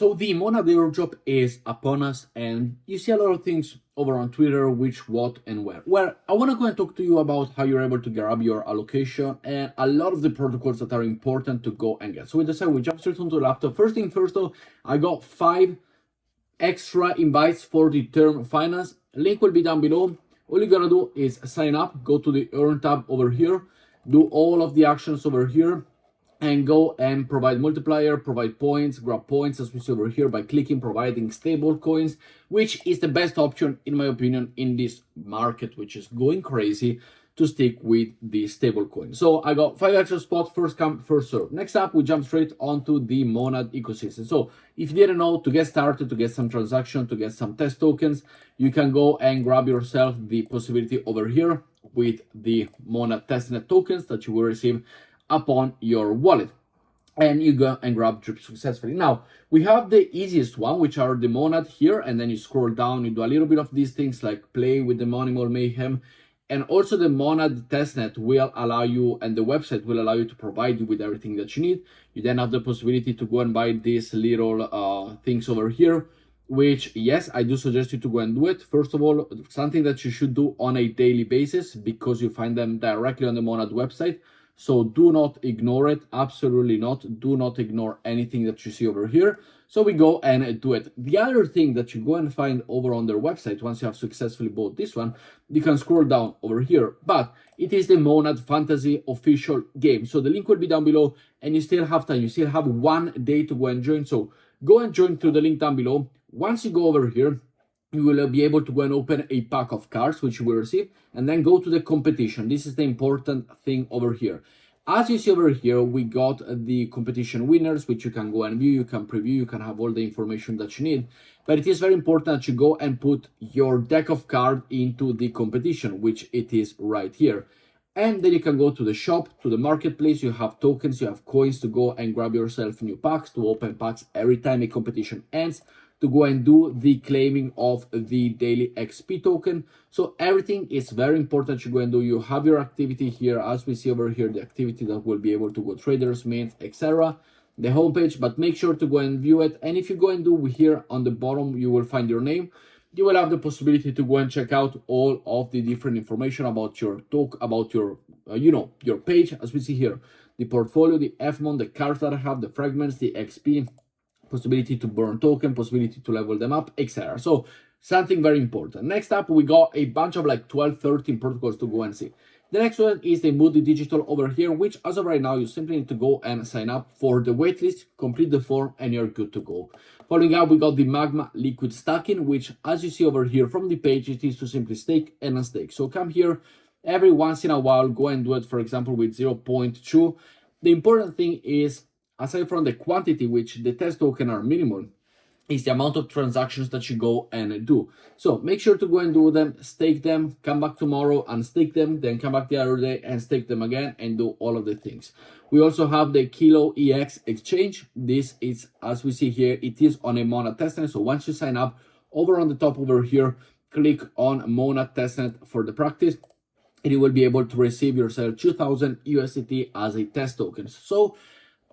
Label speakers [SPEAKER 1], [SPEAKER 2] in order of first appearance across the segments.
[SPEAKER 1] So the Monad airdrop is upon us, and you see a lot of things over on Twitter, which, what, and where. Well, I want to go and talk to you about how you're able to grab your allocation and a lot of the protocols that are important to go and get. So with that said, we jump straight onto the laptop. First thing first though, I got 5 extra invites for the term finance. Link will be down below. All you gotta do is sign up, go to the earn tab over here, do all of the actions over here, and go and provide multiplier, provide points, grab points as we see over here by clicking providing stable coins, which is the best option in my opinion in this market, which is going crazy, to stick with the stable coin. So I got 5 extra spots, first come, first serve. Next up, we jump straight onto the Monad ecosystem. So if you didn't know, to get started, to get some transaction, to get some test tokens, you can go and grab yourself the possibility over here with the Monad testnet tokens that you will receive upon your wallet, and you go and grab drip successfully. Now we have the easiest one, which are the Monad here, and then you scroll down, you do a little bit of these things like play with the Monimal Mayhem, and also the Monad testnet will allow you, and the website will allow you to provide you with everything that you need. You then have the possibility to go and buy these little things over here, which, yes, I do suggest you to go and do it. First of all, something that you should do on a daily basis, because you find them directly on the Monad website. So do not ignore it, absolutely not. Do not ignore anything that you see over here. So we go and do it. The other thing that you go and find over on their website, once you have successfully bought this one, you can scroll down over here, but it is the Monad Fantasy official game. So the link will be down below, and you still have time. You still have 1 day to go and join. So go and join through the link down below. Once you go over here, you will be able to go and open a pack of cards, which you will receive, and then go to the competition. This is the important thing over here. As you see over here, we got the competition winners, which you can go and view, you can preview, you can have all the information that you need. But it is very important that you go and put your deck of cards into the competition, which it is right here. And then you can go to the shop, to the marketplace, you have tokens, you have coins to go and grab yourself new packs, to open packs every time a competition ends, to go and do the claiming of the daily XP token. So everything is very important you go and do. You have your activity here, as we see over here, the activity that will be able to go traders, mint, etc. The homepage, but make sure to go and view it. And if you go and do here on the bottom, you will find your name. You will have the possibility to go and check out all of the different information about your about your, your page, as we see here, the portfolio, the FMON, the cards that I have, the fragments, the XP, possibility to burn token, possibility to level them up, etc. So something very important. Next up, we got a bunch of like 12, 13 protocols to go and see. The next one is the Moody Digital over here, which as of right now, you simply need to go and sign up for the waitlist, complete the form, and you're good to go. Following up, we got the Magma Liquid Stacking, which as you see over here from the page, it is to simply stake and unstake. So come here every once in a while, go and do it, for example, with 0.2. The important thing is, aside from the quantity, which the test token are minimal, is the amount of transactions that you go and do. So make sure to go and do them, stake them, come back tomorrow and stake them, then come back the other day and stake them again and do all of the things. We also have the Kiloex exchange. This is, as we see here, it is on a Monad testnet. So once you sign up, over on the top over here, click on Monad testnet for the practice, and you will be able to receive yourself 2000 USDT as a test token. So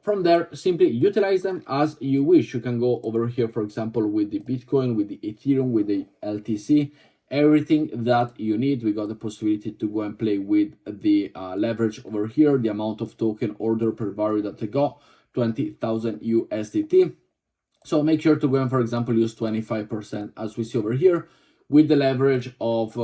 [SPEAKER 1] from there, simply utilize them as you wish. You can go over here, for example, with the Bitcoin, with the Ethereum, with the LTC, everything that you need. We got the possibility to go and play with the leverage over here, the amount of token order per value that I got, 20,000 USDT. So make sure to go and, for example, use 25% as we see over here with the leverage of,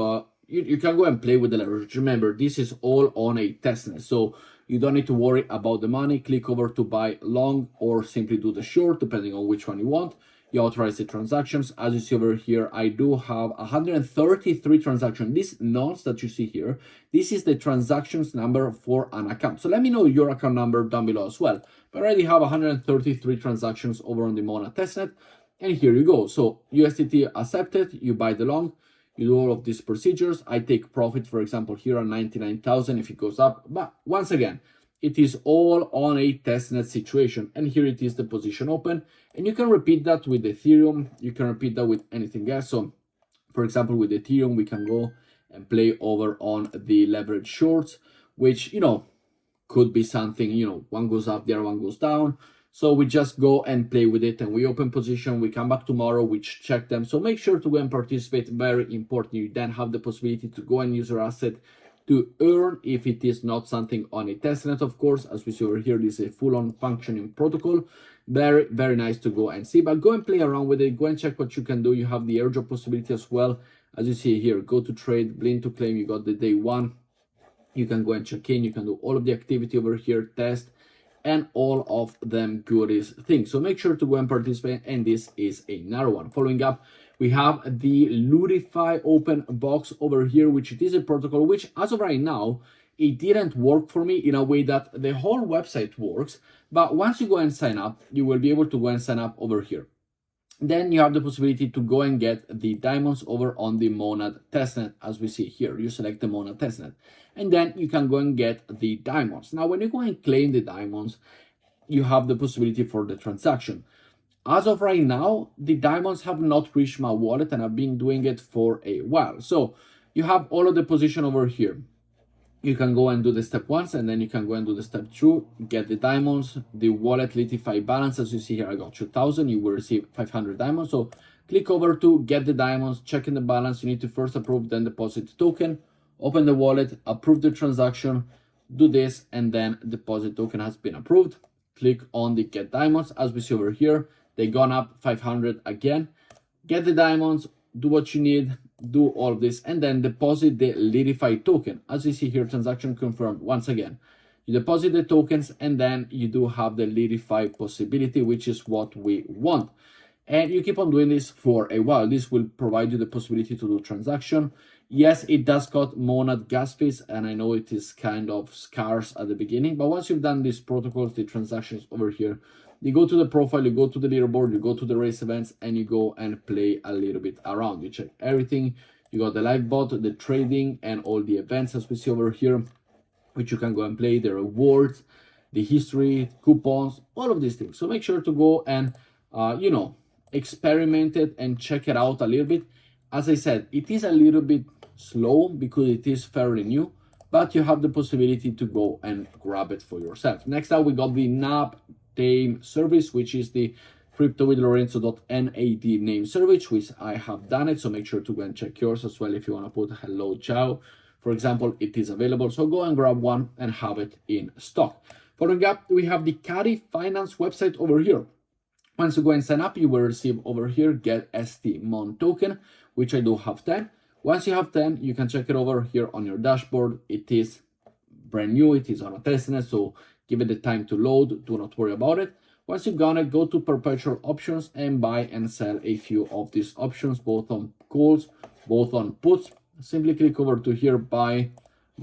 [SPEAKER 1] you can go and play with the leverage. Remember, this is all on a testnet. So you don't need to worry about the money. Click over to buy long or simply do the short, depending on which one you want. You authorize the transactions. As you see over here, I do have 133 transactions. This notes that you see here, this is the transactions number for an account. So let me know your account number down below as well. But I already have 133 transactions over on the Monad testnet. And here you go. So USDT accepted, you buy the long. You do all of these procedures. I take profit, for example, here on 99,000 if it goes up. But once again, it is all on a testnet situation. And here it is the position open. And you can repeat that with Ethereum. You can repeat that with anything else. So, for example, with Ethereum, we can go and play over on the leverage shorts, which, could be something, one goes up, the other one goes down. So we just go and play with it, and we open position, we come back tomorrow, we check them. So make sure to go and participate, very important. You then have the possibility to go and use your asset to earn if it is not something on a testnet, of course. As we see over here, this is a full-on functioning protocol. Very, very nice to go and see, but go and play around with it, go and check what you can do. You have the airdrop possibility as well. As you see here, go to trade, blink to claim, you got the day one. You can go and check in, you can do all of the activity over here, test, and all of them goodies things. So make sure to go and participate, and this is another one. Following up, we have the Lootify open box over here, which it is a protocol which, as of right now, it didn't work for me in a way that the whole website works. But once you go and sign up, you will be able to go and sign up over here. Then you have the possibility to go and get the diamonds over on the Monad testnet. As we see here, you select the Monad testnet, and then you can go and get the diamonds. Now, when you go and claim the diamonds, you have the possibility for the transaction. As of right now, the diamonds have not reached my wallet, and I've been doing it for a while. So you have all of the position over here. You can go and do the step once, and then you can go and do the step two, get the diamonds, the wallet Lootify balance. As you see here, I got 2,000, you will receive 500 diamonds. So click over to get the diamonds, check in the balance. You need to first approve, then deposit the token, open the wallet, approve the transaction, do this, and then deposit token has been approved. Click on the get diamonds. As we see over here, they gone up 500 again. Get the diamonds, do what you need, do all of this, and then deposit the Lootify token. As you see here, transaction confirmed. Once again, you deposit the tokens, and then you do have the Lootify possibility, which is what we want. And you keep on doing this for a while. This will provide you the possibility to do transaction. Yes, it does cost Monad gas fees, and I know it is kind of scarce at the beginning, but once you've done these protocols, the transactions over here, you go to the profile, you go to the leaderboard, you go to the race events, and you go and play a little bit around. You check everything. You got the live bot, the trading, and all the events, as we see over here, which you can go and play, the rewards, the history, coupons, all of these things. So make sure to go and, experiment it and check it out a little bit. As I said, it is a little bit slow because it is fairly new, but you have the possibility to go and grab it for yourself. Next up, we got the NAP name service, which is the crypto with lorenzo.nad name service, which I have done it. So make sure to go and check yours as well. If you want to put hello ciao, for example, it is available. So go and grab one and have it in stock. Following up, we have the Caddy Finance website over here. Once you go and sign up, you will receive over here get ST-MON token, which I do have 10. Once you have 10, you can check it over here on your dashboard. It is brand new, it is on a testnet, so give it the time to load, do not worry about it. Once you've got it, go to perpetual options and buy and sell a few of these options, both on calls, both on puts. Simply click over to here, buy,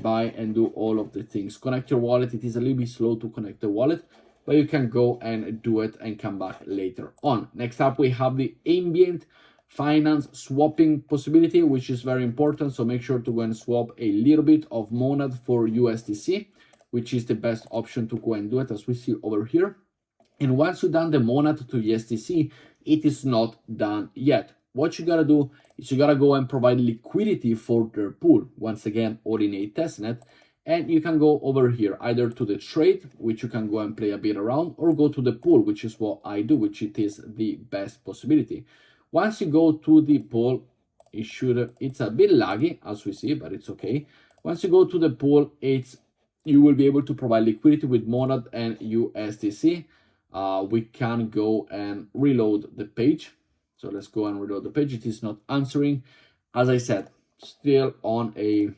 [SPEAKER 1] and do all of the things. Connect your wallet. It is a little bit slow to connect the wallet, but you can go and do it and come back later on. Next up, we have the Ambient finance swapping possibility, which is very important. So make sure to go and swap a little bit of Monad for USDC, which is the best option to go and do it, as we see over here. And once you've done the Monad to USDC, it is not done yet. What you gotta do is you gotta go and provide liquidity for their pool, once again, or in a testnet. And you can go over here either to the trade, which you can go and play a bit around, or go to the pool, which is what I do, which it is the best possibility. Once you go to the pool, it's a bit laggy, as we see, but it's okay. Once you go to the pool, you will be able to provide liquidity with Monad and USDC. We can go and reload the page. So let's go and reload the page. It is not answering. As I said, still on a,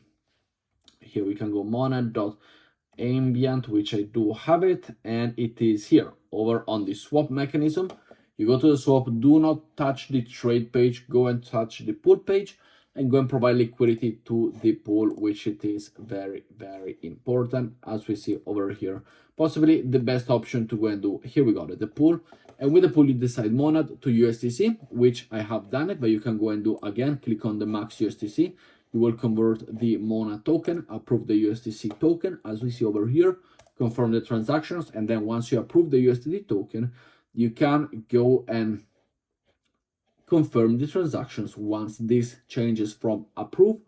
[SPEAKER 1] here we can go monad.ambient, which I do have it, and it is here over on the swap mechanism. You go to the swap, do not touch the trade page, go and touch the pool page and go and provide liquidity to the pool, which it is very, very important, as we see over here. Possibly the best option to go and do. Here we got it, the pool. And with the pool, you decide Monad to USDC, which I have done it, but you can go and do again. Click on the max USDC. You will convert the Monad token, approve the USDC token, as we see over here, confirm the transactions. And then once you approve the USDC token, you can go and confirm the transactions. Once this changes from approve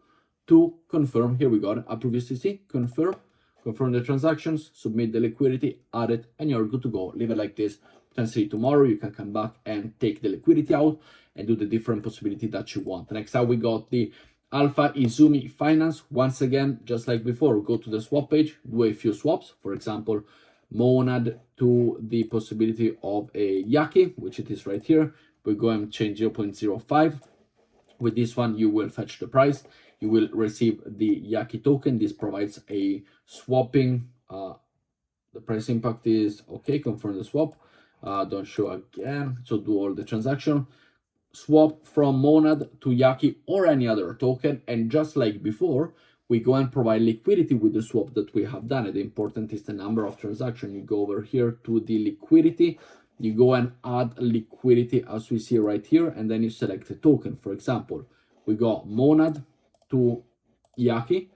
[SPEAKER 1] to confirm, here we got it, approve USDC, confirm confirm the transactions, submit the liquidity, add it, and you're good to go. Leave it like this. Potentially tomorrow you can come back and take the liquidity out and do the different possibility that you want. Next up, we got the Alpha Isumi Finance. Once again, just like before, go to the swap page, do a few swaps. For example, monad to the possibility of a Yaki, which it is right here. We go and change 0.05. With this one, you will fetch the price. You will receive the Yaki token. This provides a swapping. The price impact is okay. Confirm the swap. Don't show again. So do all the transaction. Swap from monad to Yaki or any other token. And just like before, we go and provide liquidity with the swap that we have done. The important is the number of transactions. You go over here to the liquidity. You go and add liquidity as we see right here. And then you select a token. For example, we go monad to Yaki.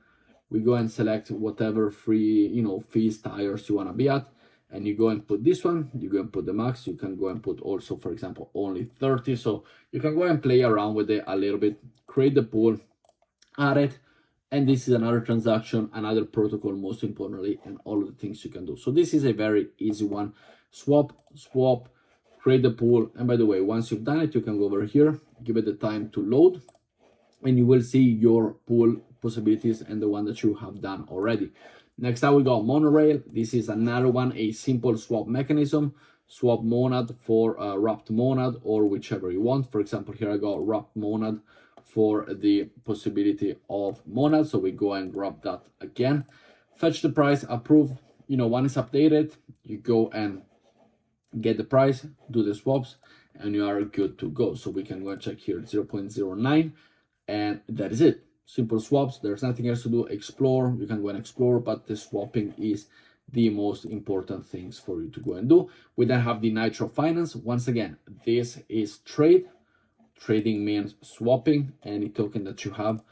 [SPEAKER 1] We go and select whatever free, fees, tires you want to be at. And you go and put this one, you go and put the max. You can go and put also, for example, only 30. So you can go and play around with it a little bit, create the pool, add it. And this is another transaction, another protocol, most importantly, and all of the things you can do. So this is a very easy one. Swap, create the pool. And by the way, once you've done it, you can go over here, give it the time to load, and you will see your pool possibilities and the one that you have done already. Next up, we got monorail. This is another one, a simple swap mechanism. Swap monad for wrapped monad or whichever you want. For example, here I got wrapped monad for the possibility of monad. So we go and grab that again. Fetch the price, approve. One is updated. You go and get the price, do the swaps, and you are good to go. So we can go and check here 0.09, and that is it. Simple swaps. There's nothing else to do. Explore. You can go and explore, but the swapping is the most important things for you to go and do. We then have the Nitro Finance. Once again, this is trade. Trading means swapping any token that you have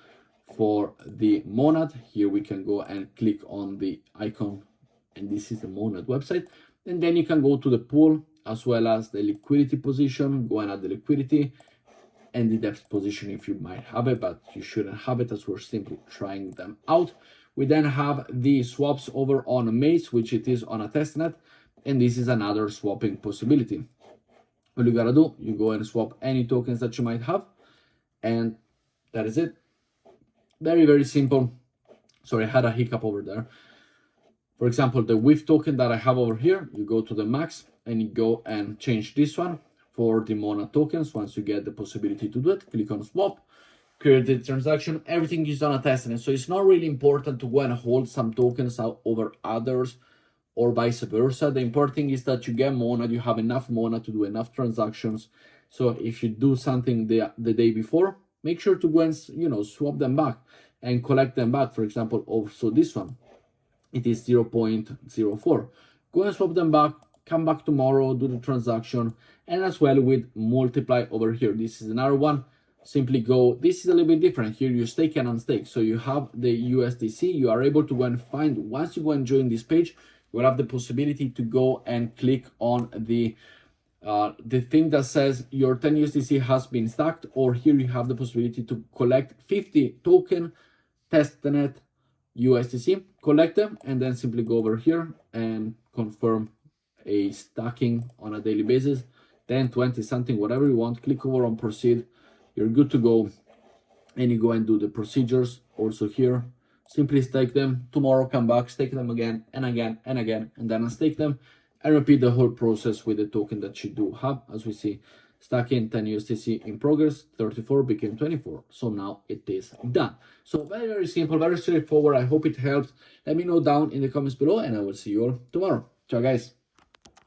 [SPEAKER 1] for the monad. Here we can go and click on the icon, and this is the monad website. And then you can go to the pool as well as the liquidity position, go and add the liquidity and the depth position if you might have it, but you shouldn't have it as we're simply trying them out. We then have the swaps over on Maze, which it is on a testnet, and this is another swapping possibility. All you gotta do, you go and swap any tokens that you might have, and that is it. Very, very simple. Sorry, I had a hiccup over there. For example, the WIF token that I have over here, you go to the max and you go and change this one for the monad tokens. Once you get the possibility to do it, click on swap, create the transaction. Everything is on a testnet, so it's not really important to go and hold some tokens out over others or vice versa. The important thing is that you get monad, you have enough monad to do enough transactions. So if you do something the day before, make sure to go and swap them back and collect them back. For example, also this one, it is 0.04. Go and swap them back, come back tomorrow, do the transaction, and as well with multiply over here. This is another one. Simply go, this is a little bit different. Here you stake and unstake. So you have the USDC, you are able to go and find, once you go and join this page, you will have the possibility to go and click on the thing that says your 10 USDC has been stacked, or here you have the possibility to collect 50 token testnet USDC, collect them, and then simply go over here and confirm a stacking on a daily basis, 10, 20, something, whatever you want. Click over on proceed. You're good to go, and you go and do the procedures. Also here, simply stake them. Tomorrow come back, stake them again and again and again, and then unstake them, and repeat the whole process with the token that you do have. As we see, stacking 10 USDC in progress, 34 became 24. So now it is done. So very, very simple, very straightforward. I hope it helps. Let me know down in the comments below, and I will see you all tomorrow. Ciao, guys.